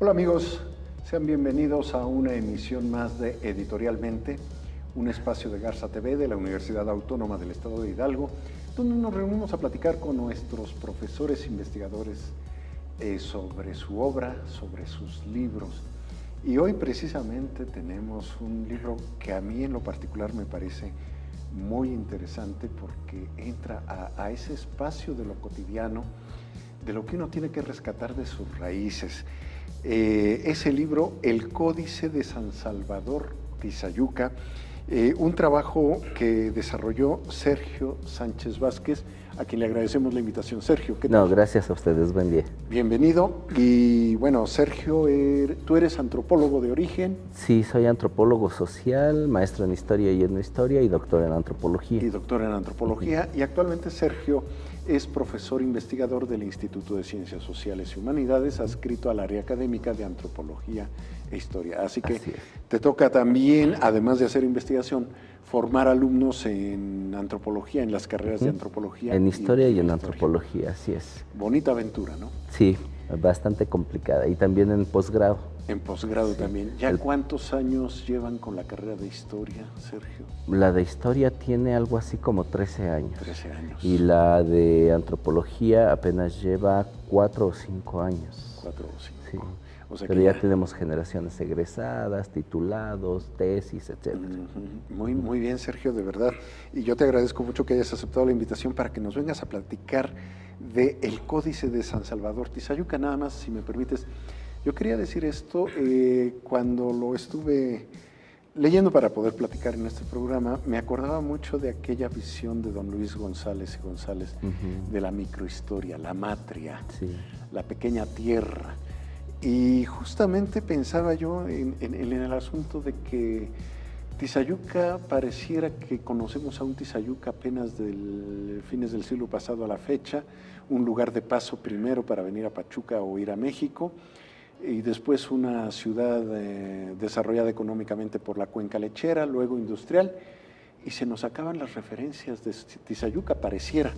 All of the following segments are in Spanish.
Hola amigos, sean bienvenidos a una emisión más de Editorialmente, un espacio de Garza TV de la Universidad Autónoma del Estado de Hidalgo, donde nos reunimos a platicar con nuestros profesores investigadores sobre su obra, sobre sus libros. Y hoy precisamente tenemos un libro que a mí en lo particular me parece muy interesante porque entra a ese espacio de lo cotidiano, de lo que uno tiene que rescatar de sus raíces. Ese libro, El Códice de San Salvador Tizayuca, un trabajo que desarrolló Sergio Sánchez Vázquez, a quien le agradecemos la invitación. Sergio, ¿qué tal? No, gracias a ustedes, buen día. Bienvenido. Y bueno, Sergio, tú eres antropólogo de origen. Sí, soy antropólogo social, maestro en historia y etnohistoria y doctor en antropología. Y doctor en antropología. Y actualmente Sergio es profesor investigador del Instituto de Ciencias Sociales y Humanidades, adscrito al área académica de Antropología e Historia. Así que te toca también, además de hacer investigación, formar alumnos en antropología, en las carreras de antropología. En historia y en antropología, así es. Bonita aventura, ¿no? Sí, bastante complicada. Y también en posgrado. En posgrado también. ¿Ya cuántos años llevan con la carrera de historia, Sergio? La de historia tiene algo así como 13 años. 13 años. Y la de antropología apenas lleva 4 o 5 años. 4 o 5. Sí. O sea, pero ya tenemos generaciones egresadas, titulados, tesis, etc. Muy bien, Sergio, de verdad. Y yo te agradezco mucho que hayas aceptado la invitación para que nos vengas a platicar de El Códice de San Salvador Tizayuca. Nada más, si me permites, yo quería decir esto, cuando lo estuve leyendo para poder platicar en este programa, me acordaba mucho de aquella visión de don Luis González y González, de la microhistoria, la matria, la pequeña tierra. Y justamente pensaba yo en el asunto de que Tizayuca pareciera que conocemos a un Tizayuca apenas del fines del siglo pasado a la fecha, un lugar de paso primero para venir a Pachuca o ir a México, y después una ciudad desarrollada económicamente por la cuenca lechera, luego industrial, y se nos acaban las referencias de Tizayuca, pareciera.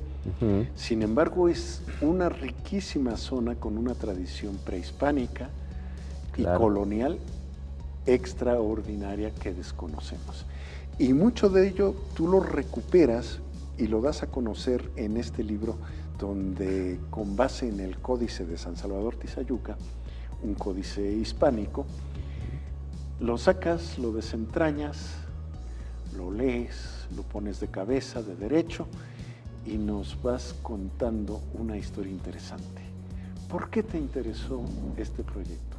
Sin embargo, es una riquísima zona con una tradición prehispánica y colonial extraordinaria que desconocemos. Y mucho de ello tú lo recuperas y lo das a conocer en este libro, donde con base en el Códice de San Salvador Tizayuca, un códice hispánico, lo sacas, lo desentrañas, lo lees, lo pones de cabeza, de derecho, y nos vas contando una historia interesante. ¿Por qué te interesó este proyecto?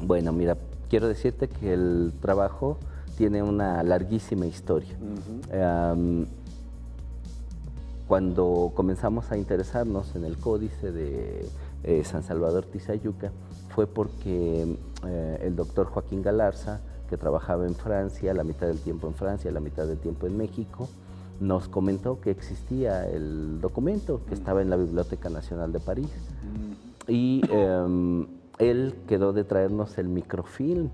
Bueno, mira, quiero decirte que el trabajo tiene una larguísima historia. Cuando comenzamos a interesarnos en el Códice de San Salvador Tizayuca, fue porque el doctor Joaquín Galarza, que trabajaba en Francia, la mitad del tiempo en Francia, la mitad del tiempo en México, nos comentó que existía el documento, que estaba en la Biblioteca Nacional de París. Y él quedó de traernos el microfilm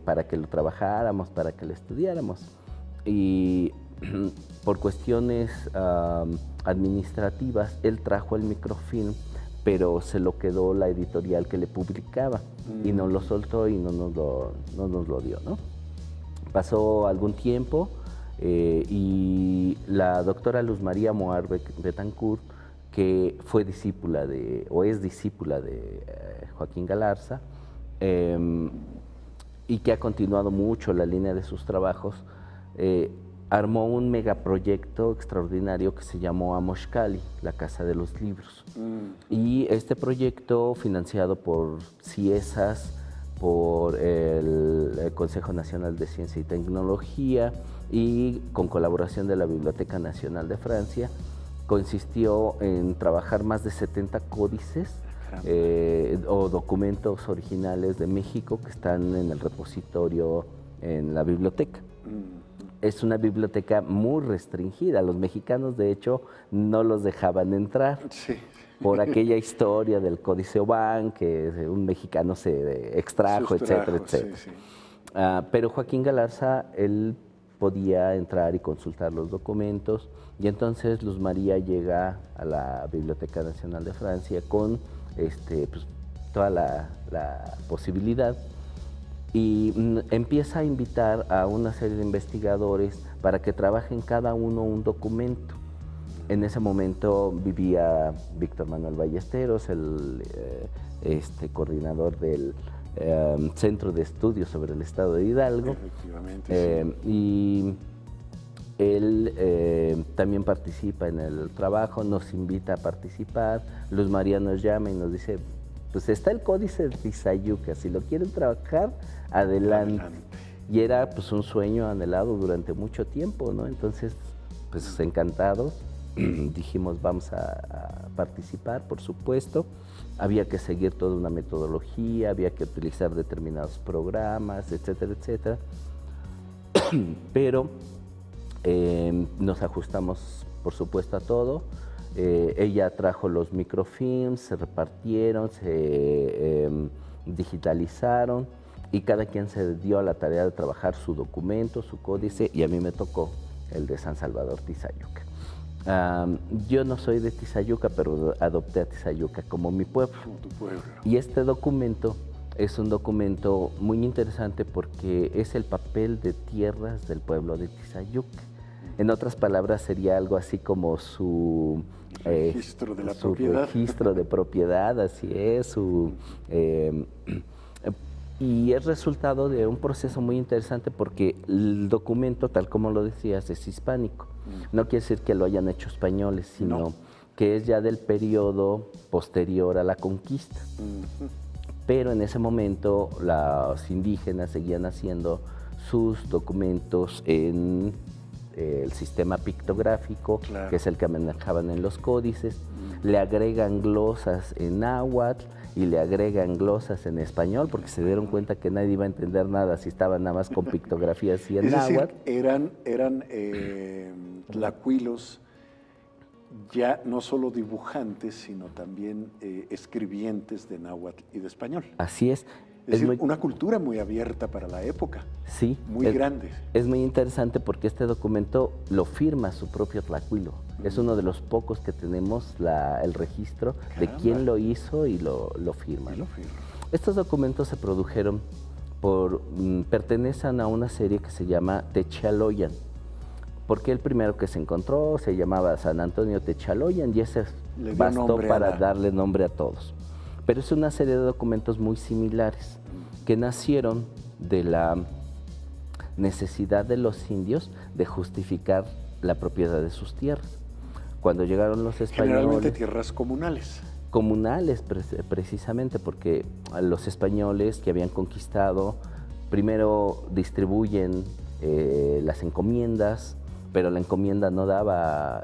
para que lo trabajáramos, para que lo estudiáramos. Y por cuestiones administrativas, él trajo el microfilm, pero se lo quedó la editorial que le publicaba y no lo soltó y no nos lo dio, ¿no? Pasó algún tiempo y la doctora Luz María Moar Betancourt, que fue discípula o es discípula de Joaquín Galarza, y que ha continuado mucho la línea de sus trabajos, armó un megaproyecto extraordinario que se llamó Amoxcali, la Casa de los Libros. Y este proyecto, financiado por CIESAS, por el Consejo Nacional de Ciencia y Tecnología y con colaboración de la Biblioteca Nacional de Francia, consistió en trabajar más de 70 códices o documentos originales de México que están en el repositorio en la biblioteca. Es una biblioteca muy restringida. Los mexicanos, de hecho, no los dejaban entrar por aquella historia del Códice Oban, que un mexicano se extrajo, etcétera, etcétera. Pero Joaquín Galarza, él podía entrar y consultar los documentos, y entonces Luz María llega a la Biblioteca Nacional de Francia con toda la posibilidad y empieza a invitar a una serie de investigadores para que trabajen cada uno un documento. En ese momento vivía Víctor Manuel Ballesteros, el coordinador del Centro de Estudios sobre el Estado de Hidalgo. Efectivamente, sí. Y él también participa en el trabajo, nos invita a participar. Luz María nos llama y nos dice, pues está el Códice de Tizayuca, si lo quieren trabajar, adelante. Y era pues un sueño anhelado durante mucho tiempo, ¿no? Entonces, pues encantados, dijimos vamos a participar, por supuesto. Había que seguir toda una metodología, había que utilizar determinados programas, etcétera, etcétera. Pero nos ajustamos, por supuesto, a todo. Ella trajo los microfilms, se repartieron, se digitalizaron y cada quien se dio a la tarea de trabajar su documento, su códice, y a mí me tocó el de San Salvador Tizayuca. Yo no soy de Tizayuca, pero adopté a Tizayuca como mi pueblo. Como tu pueblo. Y este documento es un documento muy interesante porque es el papel de tierras del pueblo de Tizayuca. En otras palabras, sería algo así como su registro de la propiedad. Registro de propiedad, así es. Y es resultado de un proceso muy interesante porque el documento, tal como lo decías, es hispánico. No quiere decir que lo hayan hecho españoles, sino que es ya del periodo posterior a la conquista. Pero en ese momento los indígenas seguían haciendo sus documentos en el sistema pictográfico, que es el que manejaban en los códices. Le agregan glosas en náhuatl y le agregan glosas en español, porque se dieron cuenta que nadie iba a entender nada si estaban nada más con pictografías y en náhuatl. Es decir, eran tlacuilos ya no solo dibujantes, sino también escribientes de náhuatl y de español. Así es. Es decir, una cultura muy abierta para la época. Sí. Muy grande. Es muy interesante porque este documento lo firma su propio tlacuilo. Es uno de los pocos que tenemos el registro de quién lo hizo y lo firma, ¿no? Estos documentos se produjeron pertenecen a una serie que se llama Techaloyan, porque el primero que se encontró se llamaba San Antonio Techaloyan y ese bastó para darle nombre a todos. Pero es una serie de documentos muy similares que nacieron de la necesidad de los indios de justificar la propiedad de sus tierras. Cuando llegaron los españoles... Generalmente tierras comunales. Comunales, precisamente, porque los españoles que habían conquistado primero distribuyen las encomiendas, pero la encomienda no daba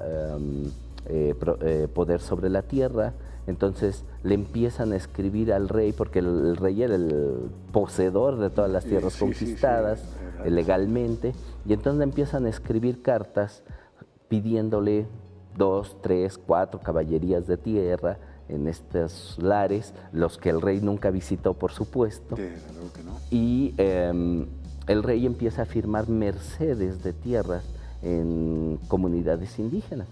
poder sobre la tierra. Entonces le empiezan a escribir al rey, porque el rey era el poseedor de todas las tierras conquistadas legalmente, y entonces le empiezan a escribir cartas pidiéndole 2, 3, 4 caballerías de tierra en estos lares, los que el rey nunca visitó, por supuesto. Claro que no. Y el rey empieza a firmar mercedes de tierras en comunidades indígenas,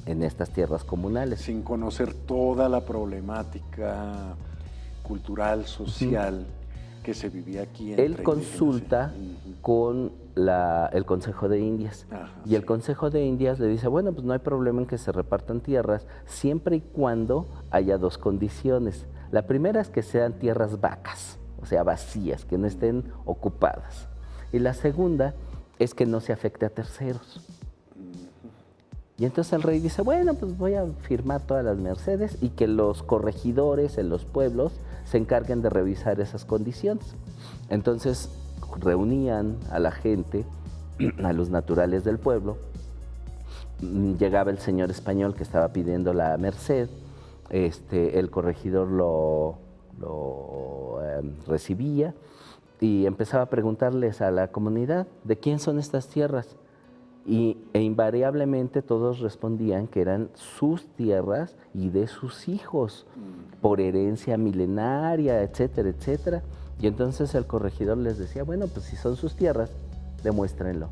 en estas tierras comunales. Sin conocer toda la problemática cultural, social que se vivía aquí. Él consulta con el Consejo de Indias y el Consejo de Indias le dice, bueno, pues no hay problema en que se repartan tierras siempre y cuando haya dos condiciones. La primera es que sean tierras vacas, o sea, vacías, que no estén ocupadas. Y la segunda es que no se afecte a terceros. Y entonces el rey dice, bueno, pues voy a firmar todas las mercedes y que los corregidores en los pueblos se encarguen de revisar esas condiciones. Entonces reunían a la gente, a los naturales del pueblo. Llegaba el señor español que estaba pidiendo la merced, el corregidor lo recibía y empezaba a preguntarles a la comunidad, ¿de quién son estas tierras? E invariablemente todos respondían que eran sus tierras y de sus hijos, por herencia milenaria, etcétera, etcétera. Y entonces el corregidor les decía, bueno, pues si son sus tierras, demuéstrenlo.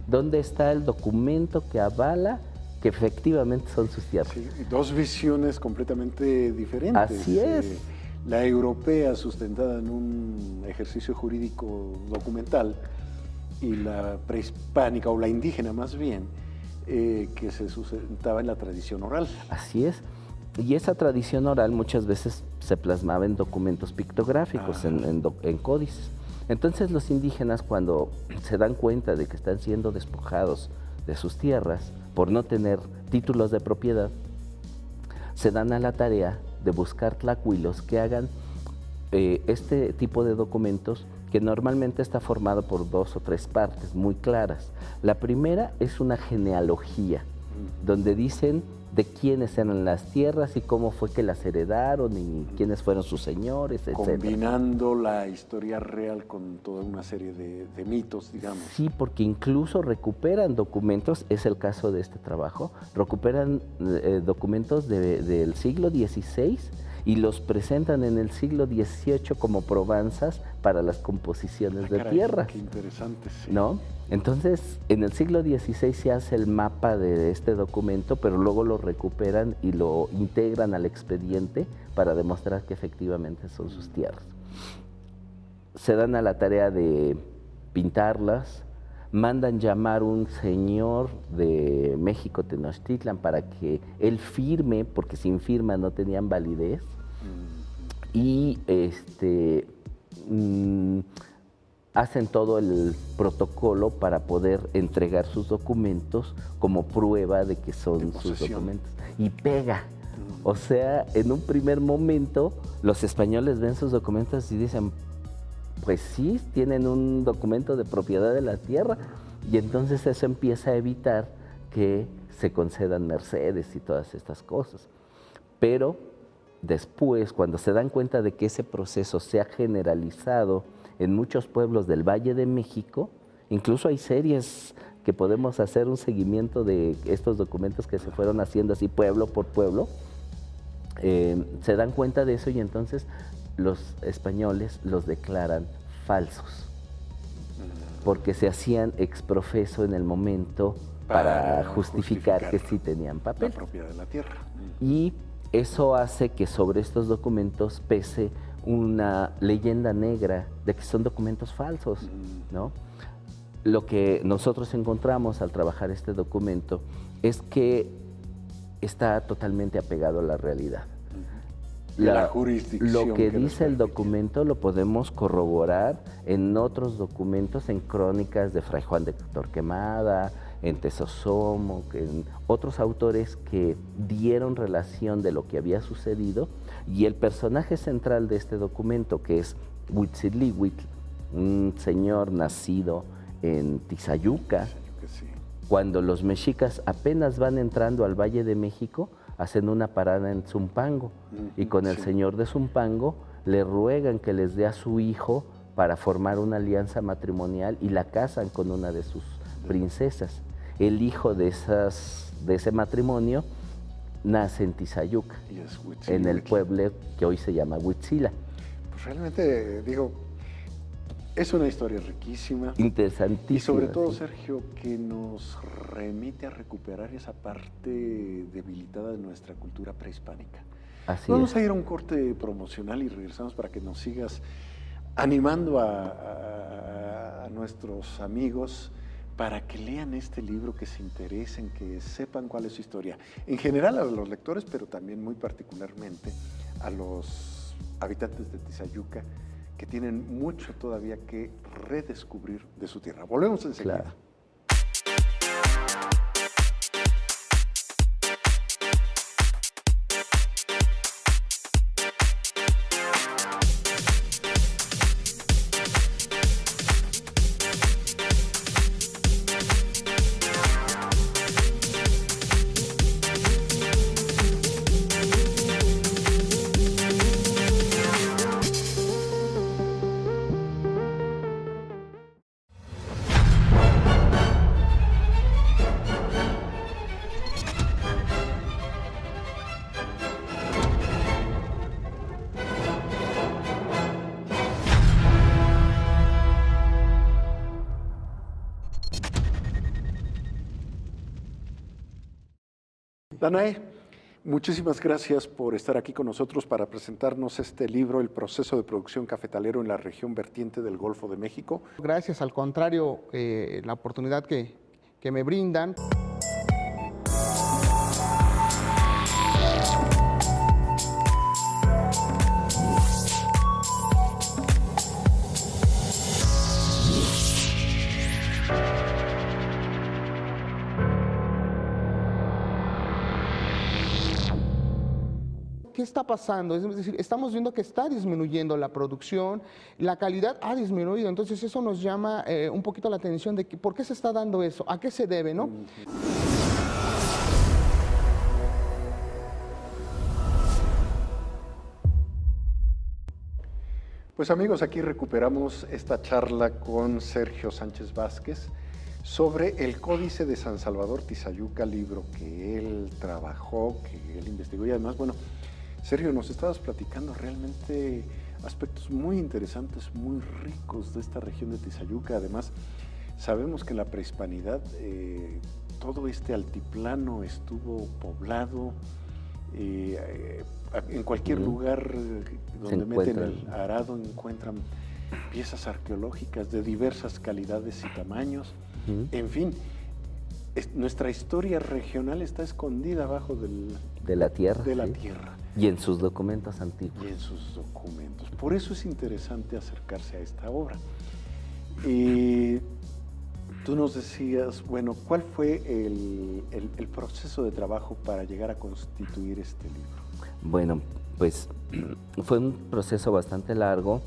¿Dónde está el documento que avala que efectivamente son sus tierras. Sí, dos visiones completamente diferentes. Así es. La europea sustentada en un ejercicio jurídico documental y la prehispánica o la indígena más bien, que se sustentaba en la tradición oral. Así es. Y esa tradición oral muchas veces se plasmaba en documentos pictográficos, en códices. Entonces los indígenas, cuando se dan cuenta de que están siendo despojados de sus tierras por no tener títulos de propiedad, se dan a la tarea de buscar tlacuilos que hagan este tipo de documentos, que normalmente está formado por 2 o 3 partes muy claras. La primera es una genealogía, donde dicen de quiénes eran las tierras y cómo fue que las heredaron y quiénes fueron sus señores, etc. Combinando la historia real con toda una serie de mitos, digamos. Sí, porque incluso recuperan documentos, es el caso de este trabajo, recuperan documentos del siglo XVI y los presentan en el siglo XVIII como probanzas para las composiciones de caray, tierras. Qué interesante, sí. ¿No? Entonces, en el siglo XVI se hace el mapa de este documento, pero luego lo recuperan y lo integran al expediente para demostrar que efectivamente son sus tierras. Se dan a la tarea de pintarlas, mandan llamar un señor de México, Tenochtitlan, para que él firme, porque sin firma no tenían validez, y hacen todo el protocolo para poder entregar sus documentos como prueba de que son sus documentos. Y pega. O sea, en un primer momento, los españoles ven sus documentos y dicen, pues sí, tienen un documento de propiedad de la tierra. Y entonces eso empieza a evitar que se concedan mercedes y todas estas cosas. Pero después, cuando se dan cuenta de que ese proceso se ha generalizado en muchos pueblos del Valle de México, incluso hay series que podemos hacer un seguimiento de estos documentos que se fueron haciendo así pueblo por pueblo, se dan cuenta de eso y entonces los españoles los declaran falsos, porque se hacían exprofeso en el momento para justificar que sí tenían papel. La propiedad de la tierra. Y eso hace que sobre estos documentos pese una leyenda negra de que son documentos falsos, ¿no? Lo que nosotros encontramos al trabajar este documento es que está totalmente apegado a la realidad. La jurisdicción lo que nos dice el permite. documento lo podemos corroborar en otros documentos, en crónicas de Fray Juan de Torquemada, en Tezosomo, en otros autores que dieron relación de lo que había sucedido, y el personaje central de este documento, que es Huitzilihuitl, un señor nacido en Tizayuca, Sí. cuando los mexicas apenas van entrando al Valle de México, hacen una parada en Zumpango, y con el señor de Zumpango le ruegan que les dé a su hijo para formar una alianza matrimonial y la casan con una de sus princesas. El hijo de ese matrimonio nace en Tizayuca, Y es en el Huitzilihuitl. pueblo que hoy se llama Huitzila. Pues realmente, digo, es una historia riquísima. Interesantísimo. Y sobre todo, sí. Sergio, que nos remite a recuperar esa parte debilitada de nuestra cultura prehispánica. Así Vamos es. a ir a un corte promocional y regresamos para que nos sigas animando a nuestros amigos para que lean este libro, que se interesen, que sepan cuál es su historia. En general a los lectores, pero también muy particularmente a los habitantes de Tizayuca, que tienen mucho todavía que redescubrir de su tierra. Volvemos enseguida. Claro. Danae, muchísimas gracias por estar aquí con nosotros para presentarnos este libro, El proceso de producción cafetalero en la región vertiente del Golfo de México. Gracias, al contrario, la oportunidad que me brindan. ¿Qué está pasando? Es decir, estamos viendo que está disminuyendo la producción, la calidad ha disminuido, entonces eso nos llama un poquito la atención de que, por qué se está dando eso, a qué se debe, ¿no? Pues amigos, aquí recuperamos esta charla con Sergio Sánchez Vázquez sobre el Códice de San Salvador Tizayuca, libro que él trabajó, que él investigó y además, bueno, Sergio, nos estabas platicando realmente aspectos muy interesantes, muy ricos de esta región de Tizayuca. Además, sabemos que en la prehispanidad todo este altiplano estuvo poblado. En cualquier lugar donde meten el arado encuentran piezas arqueológicas de diversas calidades y tamaños. En fin, nuestra historia regional está escondida abajo de la tierra. De la tierra. Y en sus documentos antiguos. Y en sus documentos. Por eso es interesante acercarse a esta obra. Y tú nos decías, bueno, ¿cuál fue el proceso de trabajo para llegar a constituir este libro? Bueno, pues fue un proceso bastante largo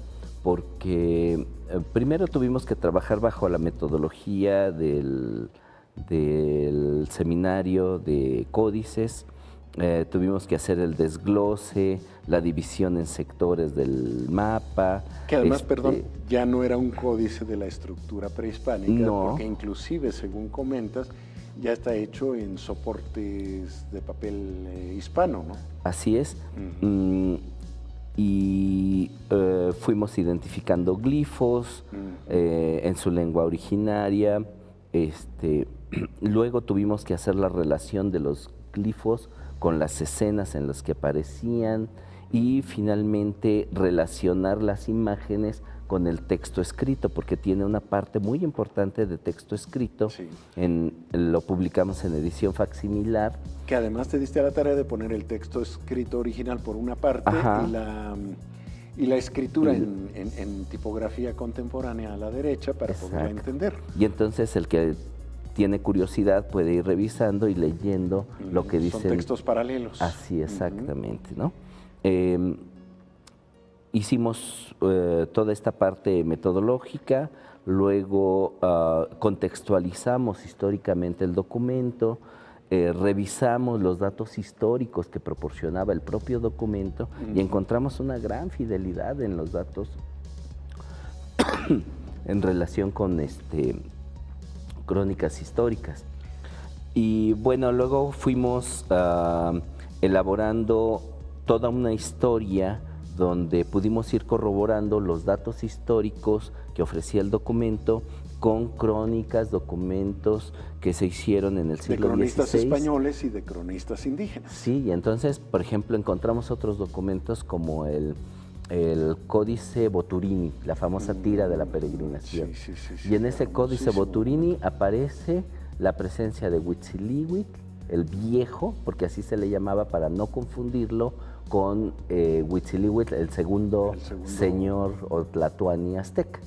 porque primero tuvimos que trabajar bajo la metodología del seminario de códices. Tuvimos que hacer el desglose, la división en sectores del mapa. Que además, perdón, ya no era un códice de la estructura prehispánica, no, porque inclusive, según comentas, ya está hecho en soportes de papel hispano, ¿no? Así es. Y fuimos identificando glifos en su lengua originaria. Luego tuvimos que hacer la relación de los glifos con las escenas en las que aparecían y finalmente relacionar las imágenes con el texto escrito, porque tiene una parte muy importante de texto escrito. Sí. Lo publicamos en edición facsimilar. Que además te diste a la tarea de poner el texto escrito original por una parte y la escritura en tipografía contemporánea a la derecha para poderla entender. Y entonces el que tiene curiosidad puede ir revisando y leyendo lo que dicen. Son textos paralelos. Así, exactamente, ¿no? Hicimos toda esta parte metodológica, luego contextualizamos históricamente el documento, revisamos los datos históricos que proporcionaba el propio documento y encontramos una gran fidelidad en los datos en relación con crónicas históricas. Y bueno, luego fuimos elaborando toda una historia donde pudimos ir corroborando los datos históricos que ofrecía el documento con crónicas, documentos que se hicieron en el siglo XVI. De cronistas españoles y de cronistas indígenas. Sí, y entonces, por ejemplo, encontramos otros documentos como el Códice Boturini, la famosa tira de la peregrinación. Sí, y en ese Códice Boturini aparece la presencia de Huitzilihuitl, el viejo, porque así se le llamaba para no confundirlo con Huitzilihuitl, el segundo señor o tlatoani azteca.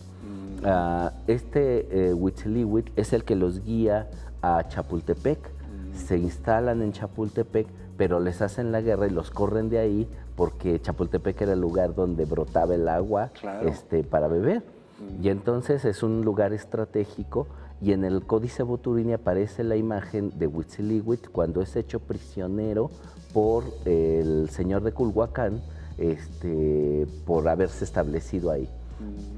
Huitzilihuitl es el que los guía a Chapultepec, se instalan en Chapultepec, pero les hacen la guerra y los corren de ahí porque Chapultepec era el lugar donde brotaba el agua para beber. Y entonces es un lugar estratégico y en el Códice Boturini aparece la imagen de Huitzilihuitl cuando es hecho prisionero por el señor de Culhuacán por haberse establecido ahí.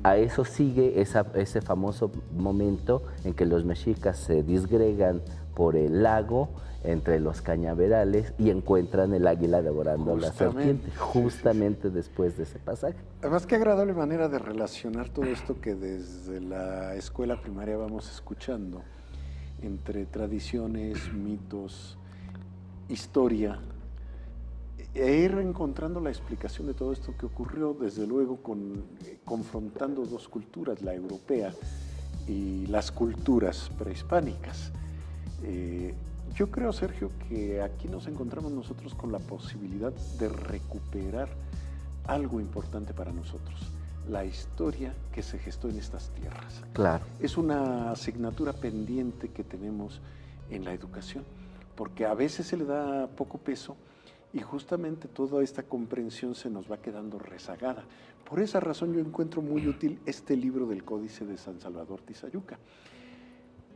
A eso sigue ese famoso momento en que los mexicas se disgregan por el lago entre los cañaverales y encuentran el águila devorando a la serpiente, justamente después de ese pasaje. Además, qué agradable manera de relacionar todo esto que desde la escuela primaria vamos escuchando, entre tradiciones, mitos, historia, e ir encontrando la explicación de todo esto que ocurrió, desde luego confrontando dos culturas, la europea y las culturas prehispánicas. Yo creo, Sergio, que aquí nos encontramos nosotros con la posibilidad de recuperar algo importante para nosotros, la historia que se gestó en estas tierras. Claro. Es una asignatura pendiente que tenemos en la educación, porque a veces se le da poco peso y justamente toda esta comprensión se nos va quedando rezagada. Por esa razón yo encuentro muy útil este libro del Códice de San Salvador Tizayuca.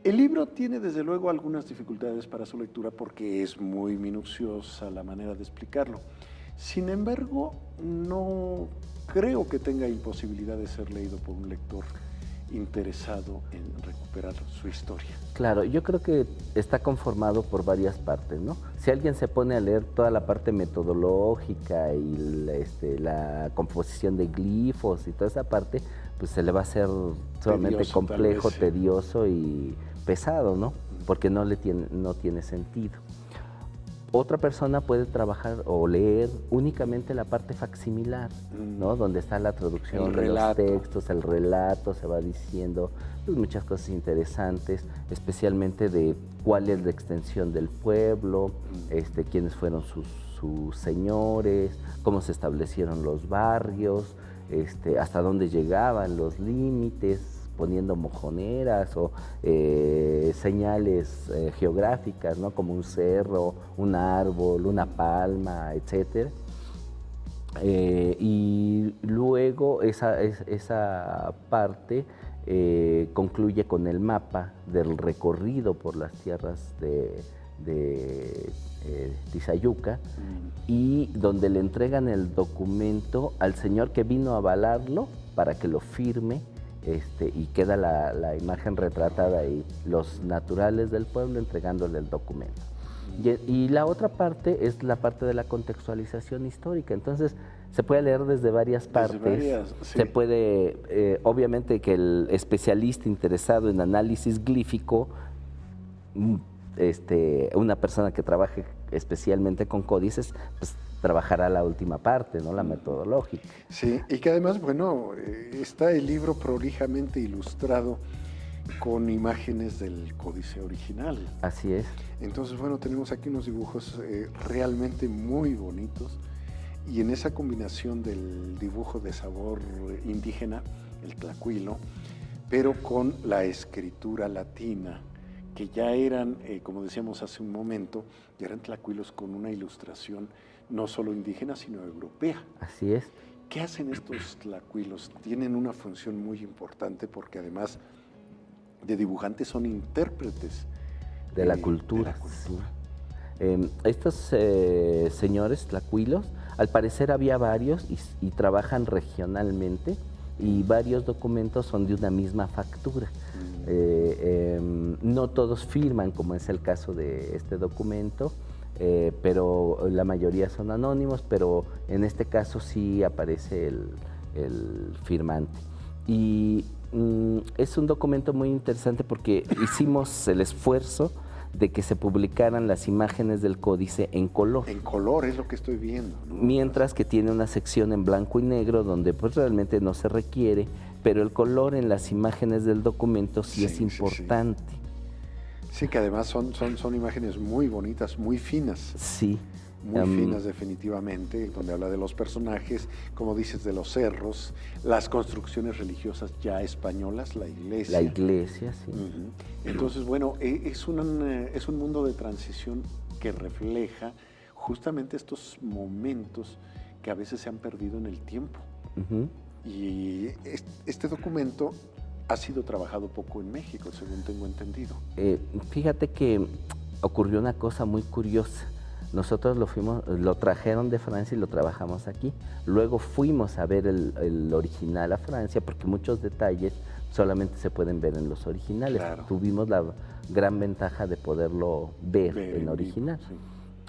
El libro tiene desde luego algunas dificultades para su lectura porque es muy minuciosa la manera de explicarlo. Sin embargo, no creo que tenga imposibilidad de ser leído por un lector interesado en recuperar su historia. Claro, yo creo que está conformado por varias partes, ¿no? Si alguien se pone a leer toda la parte metodológica y la composición de glifos y toda esa parte, pues se le va a hacer sumamente Tedioso, complejo, tal vez, sí. tedioso y pesado, ¿no? Porque no tiene sentido. Otra persona puede trabajar o leer únicamente la parte facsimilar, ¿no? Donde está la traducción El de los relato. textos, el relato, se va diciendo pues, muchas cosas interesantes, especialmente de cuál es la extensión del pueblo, quiénes fueron sus señores, cómo se establecieron los barrios, hasta dónde llegaban los límites, poniendo mojoneras o señales geográficas, ¿no? Como un cerro, un árbol, una palma, etc. Y luego esa parte concluye con el mapa del recorrido por las tierras de Tizayuca y donde le entregan el documento al señor que vino a avalarlo para que lo firme. Y queda la imagen retratada ahí, los naturales del pueblo entregándole el documento. Y la otra parte es la parte de la contextualización histórica, entonces se puede leer desde varias partes, sí. se puede, obviamente que el especialista interesado en análisis glífico, una persona que trabaje especialmente con códices, pues trabajará la última parte, ¿no? La metodológica. Sí, y que además, bueno, está el libro prolijamente ilustrado con imágenes del códice original. Así es. Entonces, bueno, tenemos aquí unos dibujos realmente muy bonitos y en esa combinación del dibujo de sabor indígena, el tlacuilo, pero con la escritura latina, que ya eran, como decíamos hace un momento, ya eran tlacuilos con una ilustración no solo indígena, sino europea. Así es. ¿Qué hacen estos tlacuilos? Tienen una función muy importante porque además de dibujantes son intérpretes de la cultura. Sí. Estos señores tlacuilos, al parecer había varios y trabajan regionalmente y varios documentos son de una misma factura. No todos firman, como es el caso de este documento, pero la mayoría son anónimos, pero en este caso sí aparece el firmante. Y es un documento muy interesante porque hicimos el esfuerzo de que se publicaran las imágenes del códice en color. En color es lo que estoy viendo, ¿no? Mientras que tiene una sección en blanco y negro donde pues realmente no se requiere, pero el color en las imágenes del documento sí es importante. Sí, que además son imágenes muy bonitas, muy finas. Sí. Muy finas definitivamente, donde habla de los personajes, como dices, de los cerros, las construcciones religiosas ya españolas, la iglesia. La iglesia, sí. Entonces, bueno, es un mundo de transición que refleja justamente estos momentos que a veces se han perdido en el tiempo. Y este documento ha sido trabajado poco en México, según tengo entendido. Fíjate que ocurrió una cosa muy curiosa. Nosotros lo trajeron de Francia y lo trabajamos aquí. Luego fuimos a ver el original a Francia porque muchos detalles solamente se pueden ver en los originales. Claro. Tuvimos la gran ventaja de poderlo ver en original.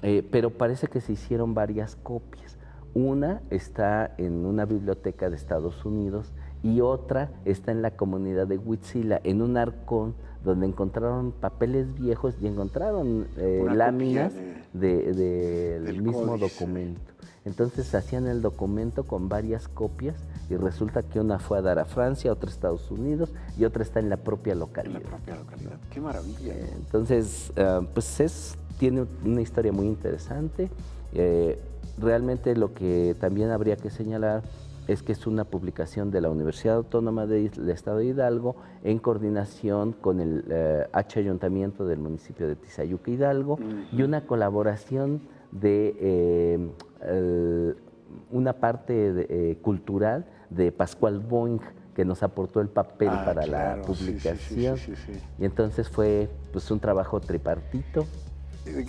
Sí. Pero parece que se hicieron varias copias. Una está en una biblioteca de Estados Unidos y otra está en la comunidad de Huitzila, en un arcón donde encontraron papeles viejos y encontraron láminas del mismo códice. documento. Entonces hacían el documento con varias copias y resulta que una fue a dar a Francia, otra a Estados Unidos y otra está en la propia En localidad. la propia localidad. Qué maravilla. ¿No? Entonces, pues tiene una historia muy interesante. Realmente lo que también habría que señalar es que es una publicación de la Universidad Autónoma del Estado de Hidalgo en coordinación con el H Ayuntamiento del municipio de Tizayuca, Hidalgo, y una colaboración de una parte cultural de Pascual Boing, que nos aportó el papel para la publicación. Sí. Y entonces fue pues un trabajo tripartito.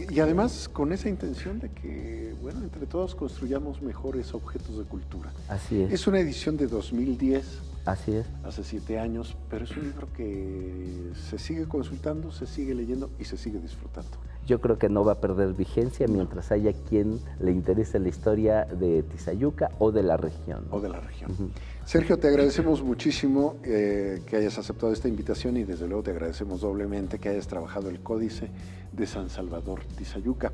Y además con esa intención de que, bueno, entre todos construyamos mejores objetos de cultura. Así es. Es una edición de 2010, Así es. hace 7 años, pero es un libro que se sigue consultando, se sigue leyendo y se sigue disfrutando. Yo creo que no va a perder vigencia mientras haya quien le interese la historia de Tizayuca o de la región. O de la región. Sergio, te agradecemos muchísimo que hayas aceptado esta invitación y desde luego te agradecemos doblemente que hayas trabajado el Códice de San Salvador Tizayuca.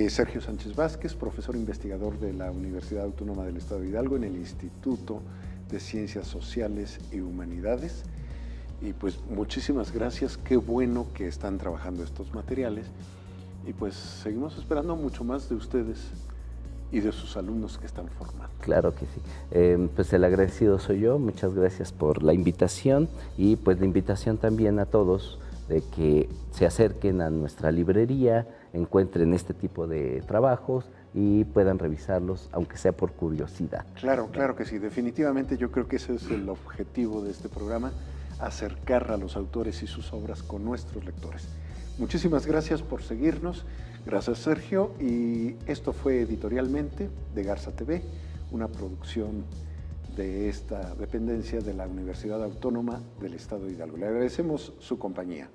Sergio Sánchez Vázquez, profesor investigador de la Universidad Autónoma del Estado de Hidalgo en el Instituto de Ciencias Sociales y Humanidades. Y pues muchísimas gracias, qué bueno que están trabajando estos materiales y pues seguimos esperando mucho más de ustedes y de sus alumnos que están formando. Claro que sí. Pues el agradecido soy yo, muchas gracias por la invitación y pues la invitación también a todos de que se acerquen a nuestra librería, encuentren este tipo de trabajos y puedan revisarlos, aunque sea por curiosidad. Claro que sí, definitivamente yo creo que ese es el objetivo de este programa, acercar a los autores y sus obras con nuestros lectores. Muchísimas gracias por seguirnos, gracias Sergio, y esto fue Editorialmente de Garza TV, una producción de esta dependencia de la Universidad Autónoma del Estado de Hidalgo. Le agradecemos su compañía.